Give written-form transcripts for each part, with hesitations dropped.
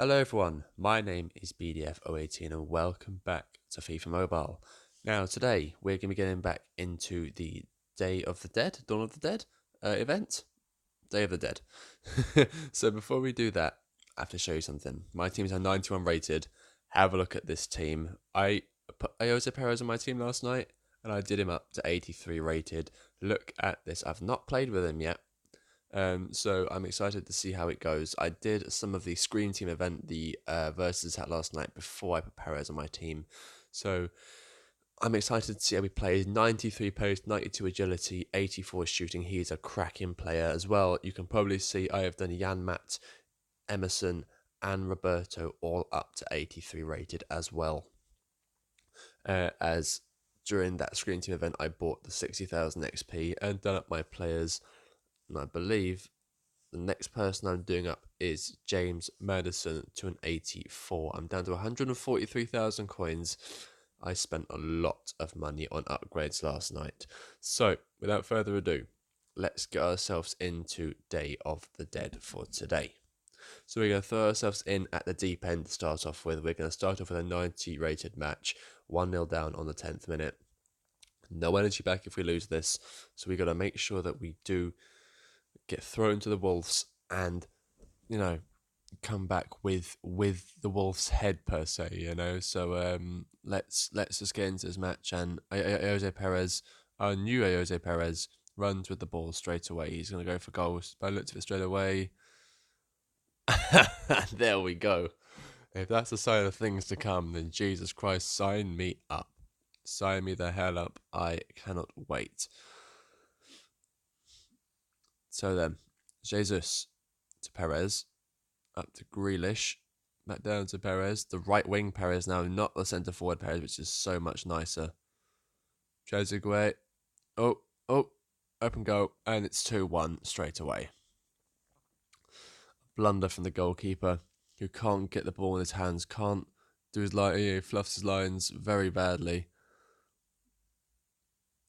Hello everyone, my name is BDF018 and welcome back to FIFA Mobile. Now today we're going to be getting back into the Day of the Dead, Dawn of the Dead event. Day of the Dead. So before we do that, I have to show you something. My teams are 91 rated. Have a look at this team. I put Jose Perez on my team last night and I did him up to 83 rated. Look at this. I've not played with him yet. So I'm excited to see how it goes. I did some of the Scream Team event, the versus hat last night before I put Perez on my team. So I'm excited to see how he plays. 93 post, 92 agility, 84 shooting. He's a cracking player as well. You can probably see I have done Jan Matt, Emerson, and Roberto all up to 83 rated as well. As during that Scream Team event, I bought the 60,000 XP and done up my players. And I believe the next person I'm doing up is James Madison to an 84. I'm down to 143,000 coins. I spent a lot of money on upgrades last night. So, without further ado, let's get ourselves into Day of the Dead for today. So we're going to throw ourselves in at the deep end to start off with. We're going to start off with a 90 rated match, 1-0 down on the 10th minute. No energy back if we lose this, so we got to make sure that we do get thrown to the wolves and, come back with the wolf's head per se. So let's just get into this match. And Jose Perez, our new Jose Perez, runs with the ball straight away. He's going to go for goals. But I looked at it straight away. There we go. If that's a sign of things to come, then Jesus Christ, sign me up. Sign me the hell up. I cannot wait. So then, Jesus to Perez, up to Grealish, back down to Perez, the right wing Perez now, not the centre forward Perez, which is so much nicer. Trezeguet, open goal, and it's 2-1 straight away. Blunder from the goalkeeper, who can't get the ball in his hands, can't do his line, he fluffs his lines very badly.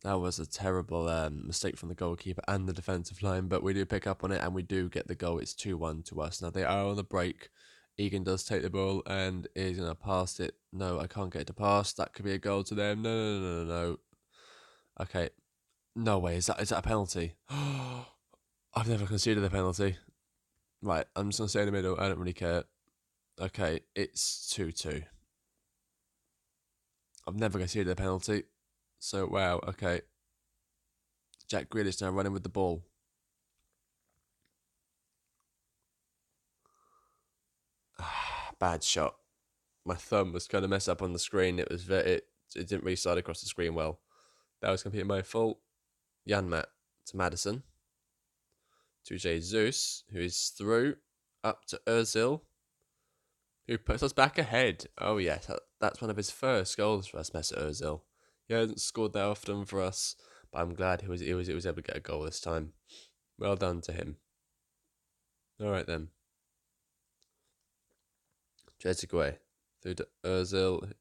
That was a terrible mistake from the goalkeeper and the defensive line, but we do pick up on it and we do get the goal. It's 2-1 to us. Now they are on the break. Egan does take the ball and is going to pass it. No, I can't get it to pass. That could be a goal to them. No. Okay. No way. Is that a penalty? I've never considered a penalty. Right, I'm just going to stay in the middle. I don't really care. Okay, it's 2-2. I've never considered a penalty. So, wow, okay. Jack Grealish now running with the ball. Bad shot. My thumb was kind of messed up on the screen. It didn't really slide across the screen well. That was completely my fault. Jan Matt to Madison. To Jesus, who is through. Up to Ozil, who puts us back ahead. Oh yes, that's one of his first goals for us, Mesut Ozil. He hasn't scored that often for us, but I'm glad he was able to get a goal this time. Well done to him. Alright then. Trezeguet through to Ozil,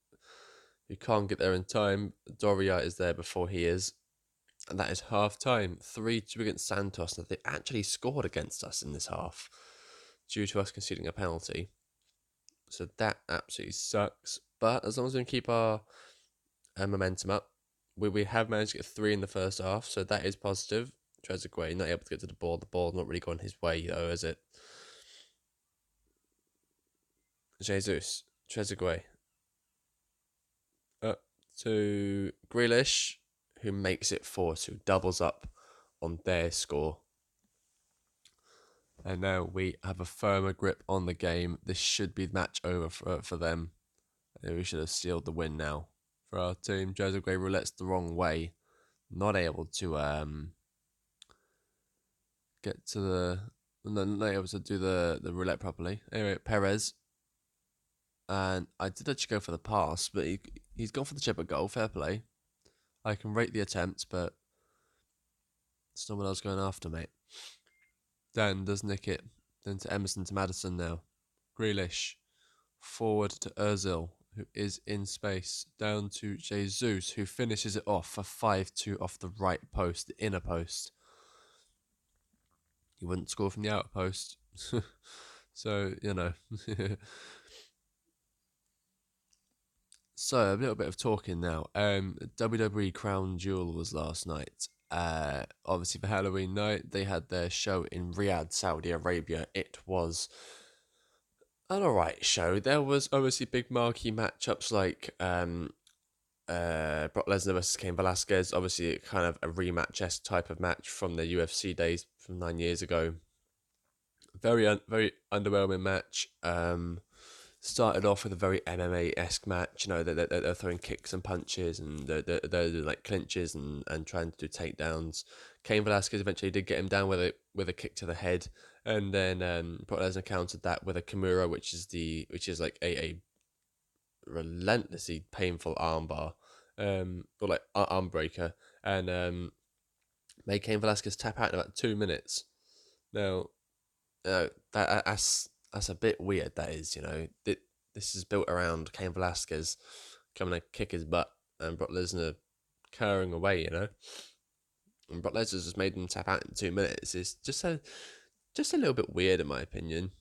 who can't get there in time. Doria is there before he is. And that is half time. 3-2 against Santos. Now, they actually scored against us in this half due to us conceding a penalty. So that absolutely sucks. But as long as we can keep our momentum up, we have managed to get 3 in the first half. So that is positive. Trezeguet not able to get to the ball. The ball's not really gone his way, though, is it? Jesus. Trezeguet. Up to Grealish, who makes it 4-2, doubles up on their score. And now we have a firmer grip on the game. This should be match over for them. We should have sealed the win now for our team. Joseph Gray roulette's the wrong way. Not able to get to not able to do the roulette properly. Anyway, Perez. And I did actually go for the pass, but he's gone for the chip at goal. Fair play. I can rate the attempts, but it's not what I was going after, mate. Dan does nick it. Then to Emerson to Madison now. Grealish. Forward to Ozil, who is in space. Down to Jesus, who finishes it off for 5-2 off the right post, the inner post. He wouldn't score from the outer post. So, so a little bit of talking now. WWE Crown Jewel was last night. Obviously for Halloween night, they had their show in Riyadh, Saudi Arabia. It was an alright show. There was obviously big marquee matchups like Brock Lesnar versus Cain Velasquez. Obviously, kind of a rematch esque type of match from the UFC days from 9 years ago. Very underwhelming match. Started off with a very MMA esque match. They're throwing kicks and punches, and they're doing like clinches and trying to do takedowns. Cain Velasquez eventually did get him down with a kick to the head, and then Brock Lesnar countered that with a Kimura, which is like a relentlessly painful armbar, or like arm breaker, and made Cain Velasquez tap out in about 2 minutes. Now, that's a bit weird. That is, this is built around Cain Velasquez coming to kick his butt and Brock Lesnar carrying away. And Brock Lesnar just made him tap out in 2 minutes. It's just a little bit weird in my opinion.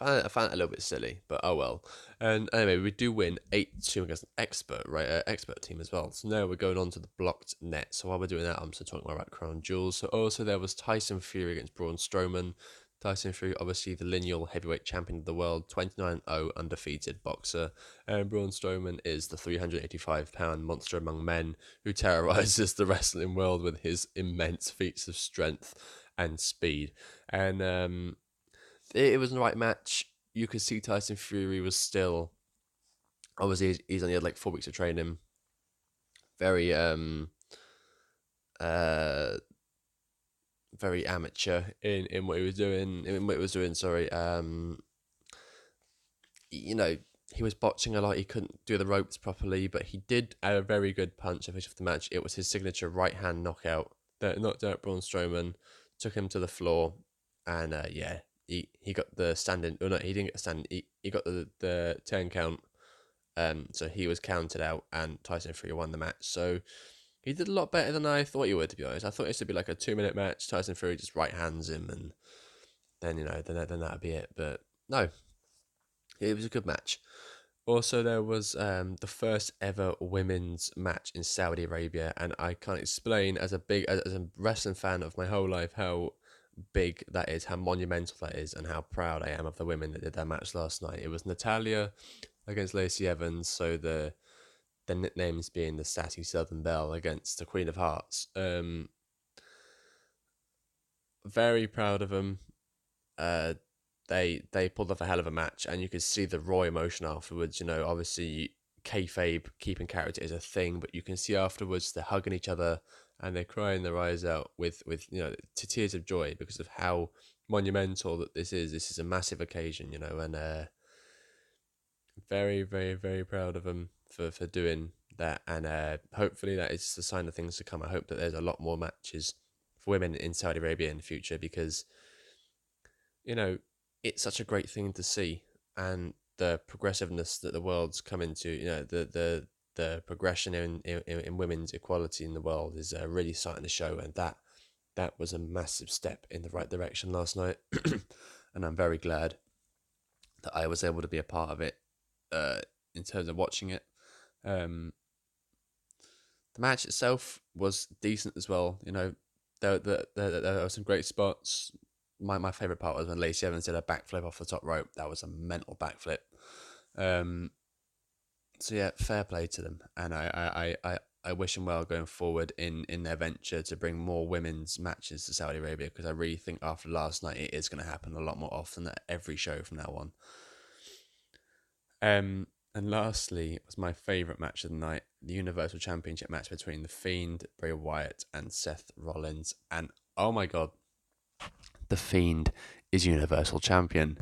I found it a little bit silly, but oh well. And anyway, we do win 8-2 against an expert, right? Expert team as well. So now we're going on to the blocked net. So while we're doing that, I'm still talking about Crown Jewels. So also there was Tyson Fury against Braun Strowman. Tyson Fury, obviously the lineal heavyweight champion of the world, 29-0 undefeated boxer. And Braun Strowman is the 385-pound monster among men who terrorizes the wrestling world with his immense feats of strength and speed. And it was the right match. You could see Tyson Fury was still, obviously he's only had like 4 weeks of training. Very uh very amateur in what he was doing. Sorry. You know, he was botching a lot. He couldn't do the ropes properly, but he did add a very good punch to finish off the match. It was his signature right hand knockout that knocked out Braun Strowman, took him to the floor, and yeah, he got the standing. Oh no, he didn't get the standing. He got the 10 count. So he was counted out, and Tyson Fury won the match. So he did a lot better than I thought he would. To be honest, I thought it would be like a 2 minute match. Tyson Fury just right hands him, and then then that'd be it. But no, it was a good match. Also, there was the first ever women's match in Saudi Arabia, and I can't explain as a wrestling fan of my whole life how big that is, how monumental that is, and how proud I am of the women that did that match last night. It was Natalia against Lacey Evans, so the nicknames being the Sassy Southern Belle against the Queen of Hearts. Very proud of them. Uh, they pulled off a hell of a match, and you could see the raw emotion afterwards. Obviously kayfabe keeping character is a thing, but you can see afterwards they're hugging each other and they're crying their eyes out with to tears of joy because of how monumental that this is. This is a massive occasion, and very very very proud of them for doing that, and hopefully that is the sign of things to come. I hope that there's a lot more matches for women in Saudi Arabia in the future because you know, it's such a great thing to see, and the progressiveness that the world's come into, the progression in women's equality in the world is really starting to show, and that was a massive step in the right direction last night, and I'm very glad that I was able to be a part of it. In terms of watching it, um, the match itself was decent as well. There were some great spots. My favorite part was when Lacey Evans did a backflip off the top rope. That was a mental backflip. Um, so yeah, fair play to them, and I wish them well going forward in their venture to bring more women's matches to Saudi Arabia because I really think after last night it is going to happen a lot more often at every show from now on. And lastly was my favourite match of the night, the Universal Championship match between The Fiend, Bray Wyatt, and Seth Rollins. And oh my god, The Fiend is Universal Champion.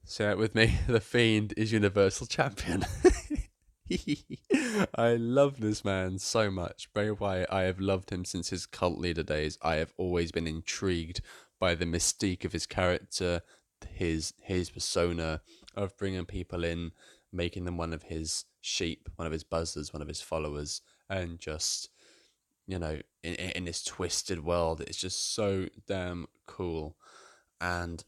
Say it with me. The Fiend is Universal Champion. I love this man so much. Bray Wyatt, I have loved him since his cult leader days. I have always been intrigued by the mystique of his character, his persona of bringing people in, making them one of his sheep, one of his buzzers, one of his followers, and just in this twisted world. It's just so damn cool. And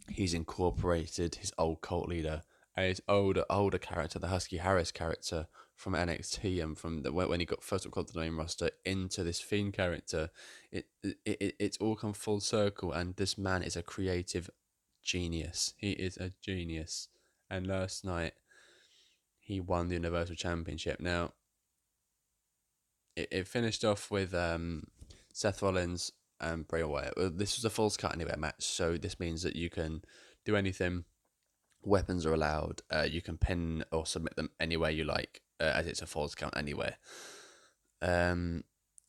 he's incorporated his old cult leader and his older character, the Husky Harris character from NXT, and from when he got first got to the main roster into this Fiend character. It's all come full circle, and this man is a creative genius. He is a genius. And last night he won the Universal Championship. Now it finished off with Seth Rollins and Bray Wyatt. Well, this was a Falls Count Anywhere match, so this means that you can do anything. Weapons are allowed. You can pin or submit them anywhere you like, as it's a Falls Count Anywhere.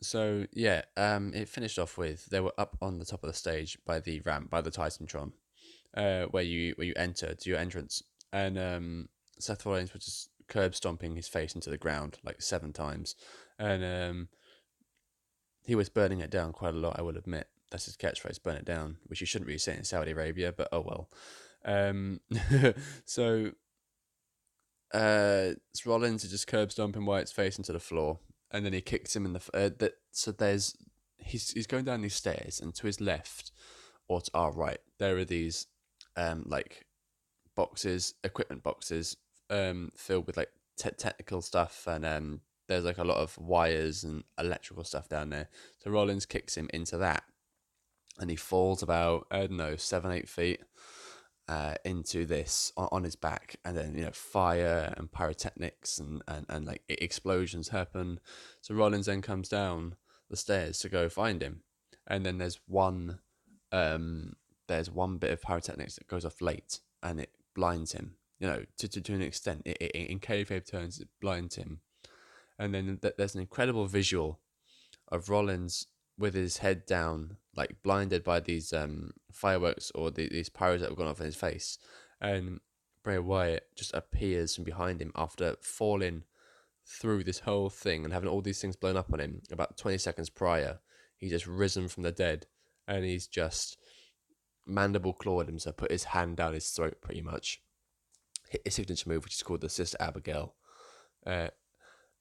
So yeah, it finished off with they were up on the top of the stage by the ramp, by the Titantron, where you enter to your entrance, and Seth Rollins was just curb stomping his face into the ground like 7 times, and he was burning it down quite a lot. I will admit that's his catchphrase, "burn it down," which you shouldn't really say in Saudi Arabia, but oh well. So Rollins is just curb stomping Wyatt's face into the floor, and then he kicks him in the. So there's he's going down these stairs, and to his left or to our right, there are these like boxes, equipment boxes, filled with like technical stuff, and there's like a lot of wires and electrical stuff down there. So Rollins kicks him into that, and he falls about, I don't know, 7-8 feet into this on his back, and then fire and pyrotechnics and like explosions happen. So Rollins then comes down the stairs to go find him, and then there's one bit of pyrotechnics that goes off late, and it blinds him. To an extent, in kayfabe terms, it blinds him, and then there's an incredible visual of Rollins with his head down, like blinded by these fireworks or these pyros that have gone off in his face, and Bray Wyatt just appears from behind him after falling through this whole thing and having all these things blown up on him about 20 seconds prior. He's just risen from the dead, and he's just mandible clawed himself, put his hand down his throat pretty much, hit his signature move, which is called the Sister Abigail.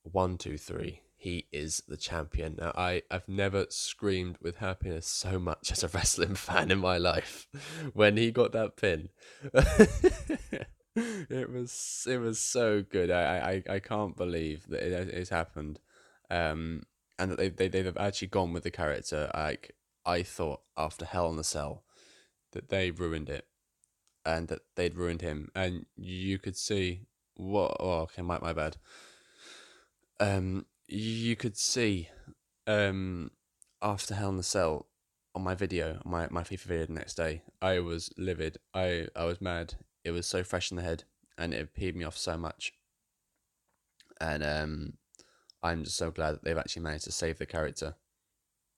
1, 2, 3. He is the champion. Now, I've never screamed with happiness so much as a wrestling fan in my life. When he got that pin, it was so good. I can't believe that it's happened, and that they've actually gone with the character. Like, I thought after Hell in the Cell that they ruined it, and that they'd ruined him, and you could see what. Oh, okay, my bad. You could see after Hell in the Cell on my video, my FIFA video the next day, I was livid. I was mad. It was so fresh in the head, and it peed me off so much. And I'm just so glad that they've actually managed to save the character,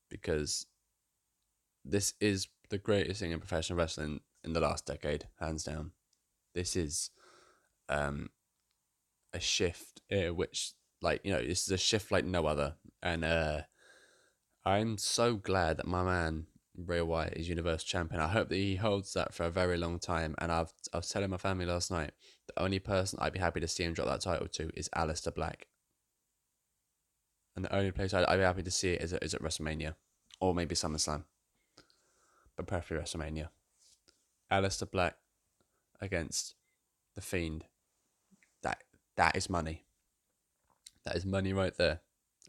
because this is the greatest thing in professional wrestling in the last decade, hands down. This is a shift which, like, this is a shift like no other, and I'm so glad that my man Bray Wyatt is Universal Champion. I hope that he holds that for a very long time. And I was telling my family last night, the only person I'd be happy to see him drop that title to is Aleister Black, and the only place I'd be happy to see it is at WrestleMania, or maybe SummerSlam, but preferably WrestleMania. Aleister Black against the Fiend. That is money. That is money right there.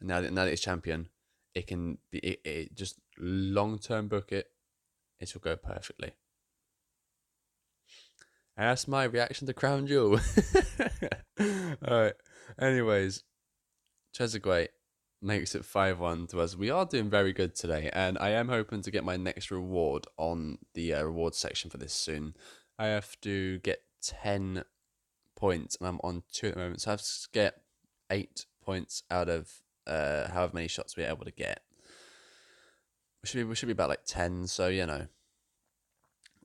And now that it's champion, it can be it just long term book it. It will go perfectly. And that's my reaction to Crown Jewel. Alright. Anyways, Chesapeake makes it 5-1 to us. We are doing very good today, and I am hoping to get my next reward on the rewards section for this soon. I have to get 10 points, and I'm on 2 at the moment, so I have to get 8 points out of however many shots we're able to get. We should be about like 10, so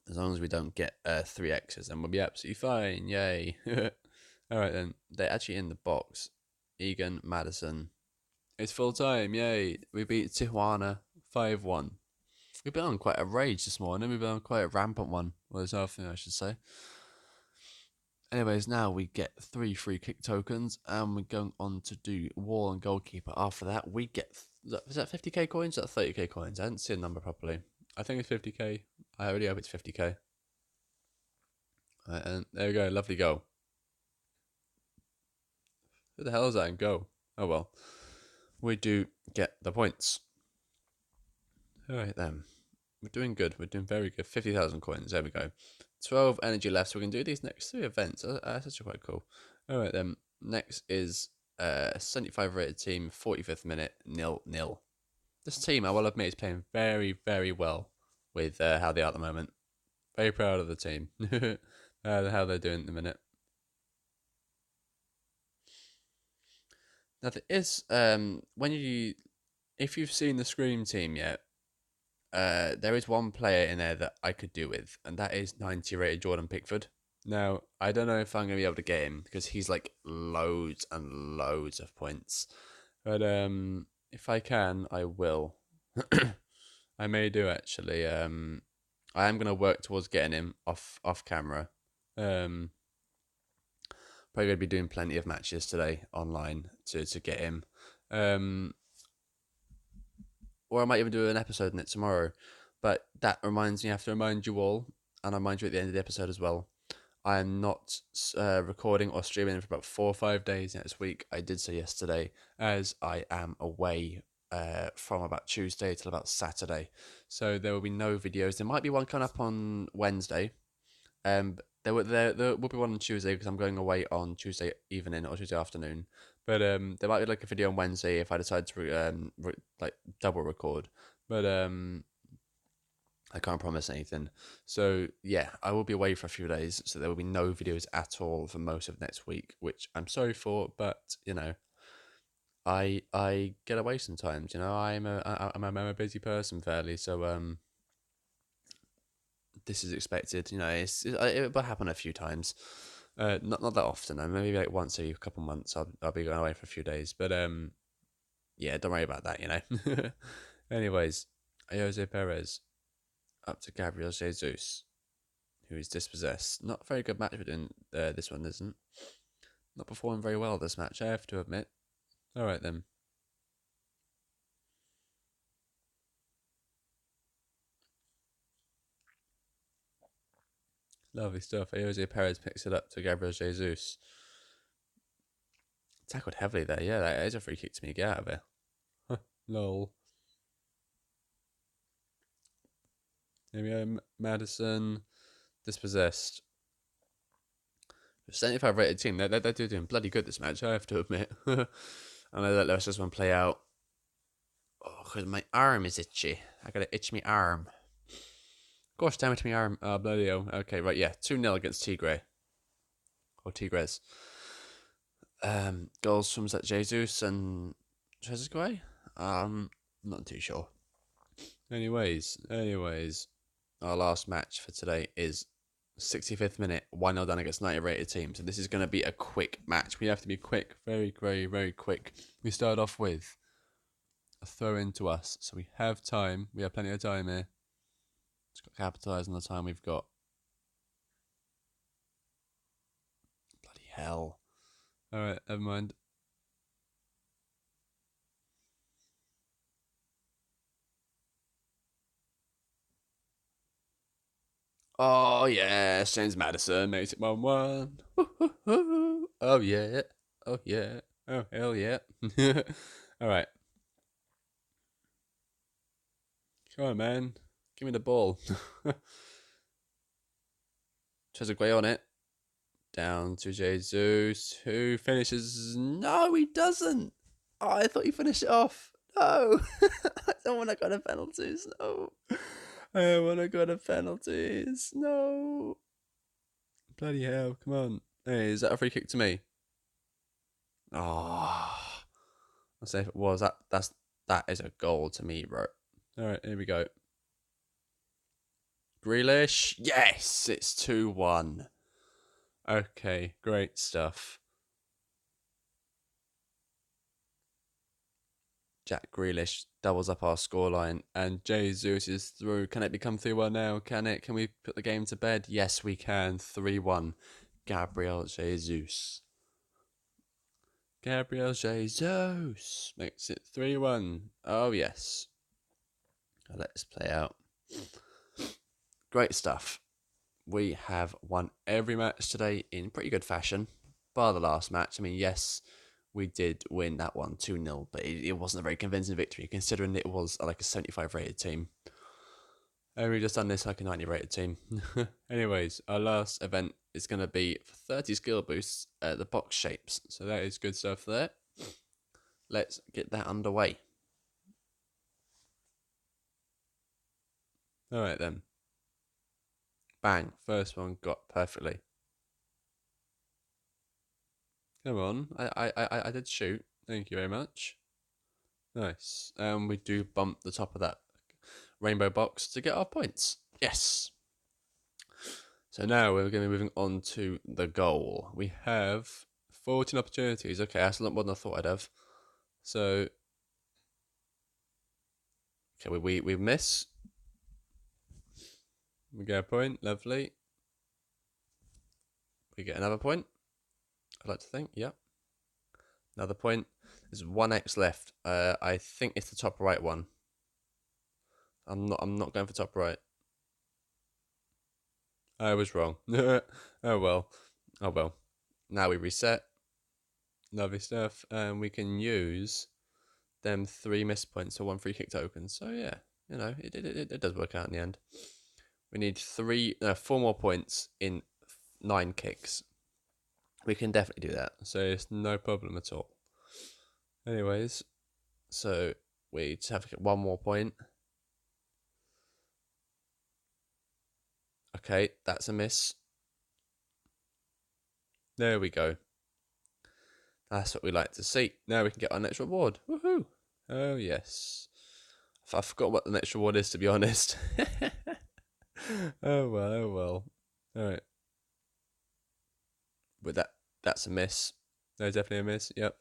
as long as we don't get 3x's, then we'll be absolutely fine. Yay. Alright then, they're actually in the box. Egan, Madison. It's full time, yay. We beat Tijuana 5-1. We've been on quite a rage this morning. We've been on quite a rampant one. Well, this afternoon, I should say. Anyways, now we get 3 free kick tokens, and we're going on to do wall and goalkeeper. After that, we get is that 50k coins? Or 30k coins? I didn't see a number properly. I think it's 50k. I really hope it's 50k. And there we go, lovely goal. Who the hell is that? And go. Oh well, we do get the points. All right then. We're doing good. We're doing very good. 50,000 coins. There we go. 12 energy left. So we can do these next 3 events. That's actually quite cool. All right, then. Next is 75 rated team, 45th minute, 0-0. This team, I will admit, is playing very, very well with how they are at the moment. Very proud of the team. How they're doing at the minute. Now, there is, if you've seen the Scream team yet, there is one player in there that I could do with, and that is 90 rated Jordan Pickford. Now, I don't know if I'm going to be able to get him because he's like loads and loads of points. But if I can, I will. I may do actually. I am going to work towards getting him off camera. Probably going to be doing plenty of matches today online to get him. Or I might even do an episode on it tomorrow. But that reminds me, I have to remind you all, and I remind you at the end of the episode as well. I am not recording or streaming for about 4 or 5 days next week. I did so yesterday, as I am away from about Tuesday till about Saturday. So there will be no videos. There might be one coming up on Wednesday. There will be one on Tuesday because I'm going away on Tuesday evening or Tuesday afternoon. But there might be like a video on Wednesday if I decide to like double record. But I can't promise anything. So yeah, I will be away for a few days, so there will be no videos at all for most of next week, which I'm sorry for, but you know, I get away sometimes. You know, I'm a busy person fairly, so this is expected. You know, it will happen a few times. Not that often. Maybe like once a couple months. I'll be going away for a few days, but yeah, don't worry about that. You know. Anyways, Jose Perez up to Gabriel Jesus, who is dispossessed. Not a very good match within this one, isn't. Not performing very well this match, I have to admit. Alright then. Lovely stuff. Jose Perez picks it up to Gabriel Jesus. Tackled heavily there. Yeah, that is a free kick to me. Get out of here. Lol. Here we go. Madison dispossessed. 75 rated team. They're doing bloody good this match, I have to admit. I know that let's just one play out. Oh, because my arm is itchy. I gotta itch my arm. Gosh, damn it, my arm. Oh, bloody hell. Okay, right, yeah. 2-0 against Tigre. Or Tigres. Goals from that Jesus and Trezeguet? Not too sure. Anyways, our last match for today is 65th minute, 1-0 down against 90 rated team. So this is going to be a quick match. We have to be quick, very, very, very quick. We start off with a throw in to us. So we have time. We have plenty of time here. Just got to capitalise on the time we've got. Bloody hell. Alright, never mind. Oh, yeah. James Madison makes it 1-1. Oh, yeah. Oh, yeah. Oh, hell yeah. Alright. Come on, man. Give me the ball. Trezeguet on it. Down to Jesus, who finishes. No, he doesn't. Oh, I thought he finished it off. No. I don't want to go to penalties. No. I don't want to go to penalties. No. Bloody hell. Come on. Hey, is that a free kick to me? Oh. I'll say if it was. That is a goal to me, bro. Alright, here we go. Grealish. Yes, it's 2-1. Okay, great stuff. Jack Grealish doubles up our scoreline, and Jesus is through. Can it become 3-1 now? Can it? Can we put the game to bed? Yes, we can. 3-1. Gabriel Jesus. Gabriel Jesus makes it 3-1. Oh, yes. Let's play out. Great stuff. We have won every match today in pretty good fashion, bar the last match. I mean, yes, we did win that one 2-0, but it wasn't a very convincing victory considering it was like a 75 rated team. And we just done this like a 90 rated team. Anyways, our last event is going to be 30 skill boosts at the box shapes. So that is good stuff there. Let's get that underway. Alright then. Bang. First one got perfectly. Come on. I did shoot. Thank you very much. Nice. And we do bump the top of that rainbow box to get our points. Yes. So now we're going to be moving on to the goal. We have 14 opportunities. Okay, that's a lot more than I thought I'd have. So, okay, we miss. We get a point. Lovely. We get another point. I'd like to think. Yep. Another point. There's 1x left. I think it's the top right one. I'm not going for top right. I was wrong. Oh well. Oh well. Now we reset. Lovely stuff. And we can use them 3 missed points or 1 free kick token. So yeah, you know, it does work out in the end. We need 4 more points in 9 kicks. We can definitely do that. So it's no problem at all. Anyways, so we just have to get 1 more point. Okay, that's a miss. There we go. That's what we like to see. Now we can get our next reward. Woohoo! Oh, yes. I forgot what the next reward is, to be honest. Oh, well, oh, well. All right. But that's a miss. No, definitely a miss. Yep.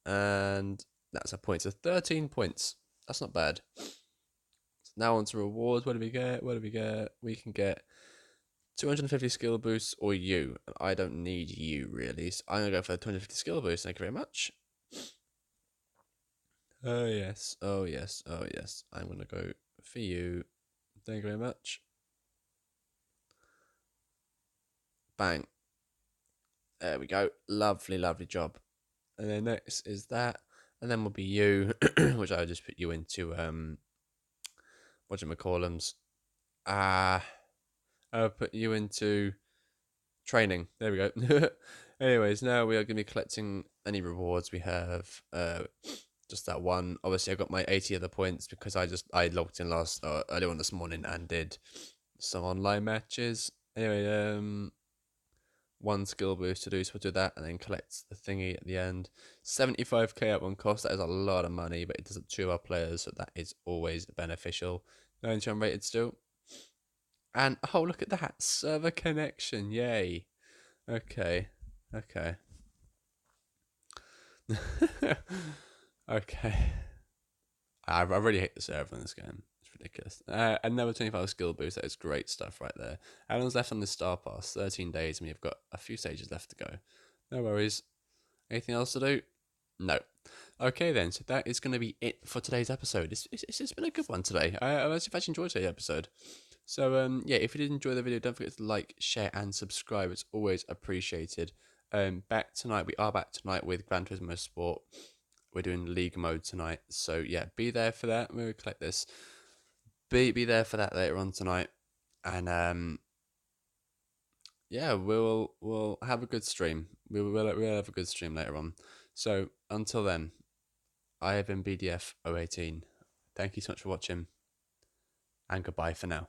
And that's a point. So 13 points. That's not bad. So now on to rewards. What do we get? What do we get? We can get 250 skill boosts or you. I don't need you, really. So I'm going to go for the 250 skill boost. Thank you very much. Oh, yes. Oh, yes. Oh, yes. I'm going to go for you. Thank you very much. Bang. There we go. Lovely, lovely job. And then next is that. And then will be you, which I'll just put you into, whatchamacallums. I'll put you into training. There we go. Anyways, now we are going to be collecting any rewards we have. Just that one. Obviously, I got my 80 other points because I logged in earlier on this morning and did some online matches. Anyway, 1 skill boost to do, so we'll do that and then collect the thingy at the end. 75k up on cost. That is a lot of money, but it does it to 2 of our players, so that is always beneficial. 90 unrated still. And oh, look at that server connection! Yay. Okay. Okay. I really hate the server in this game. It's ridiculous. Another 25 skill boost. That is great stuff right there. How long's left on this star pass? 13 days, and we've got a few stages left to go. No worries. Anything else to do? No. Okay then, so that is going to be it for today's episode. It's been a good one today. I've actually enjoyed today's episode. So yeah, if you did enjoy the video, don't forget to like, share, and subscribe. It's always appreciated. We are back tonight with Gran Turismo Sport. We're doing league mode tonight, so yeah, be there for that. We'll collect this. Be there for that later on tonight, and yeah, we'll have a good stream. We'll have a good stream later on. So until then, I have been BDF 018. Thank you so much for watching, and goodbye for now.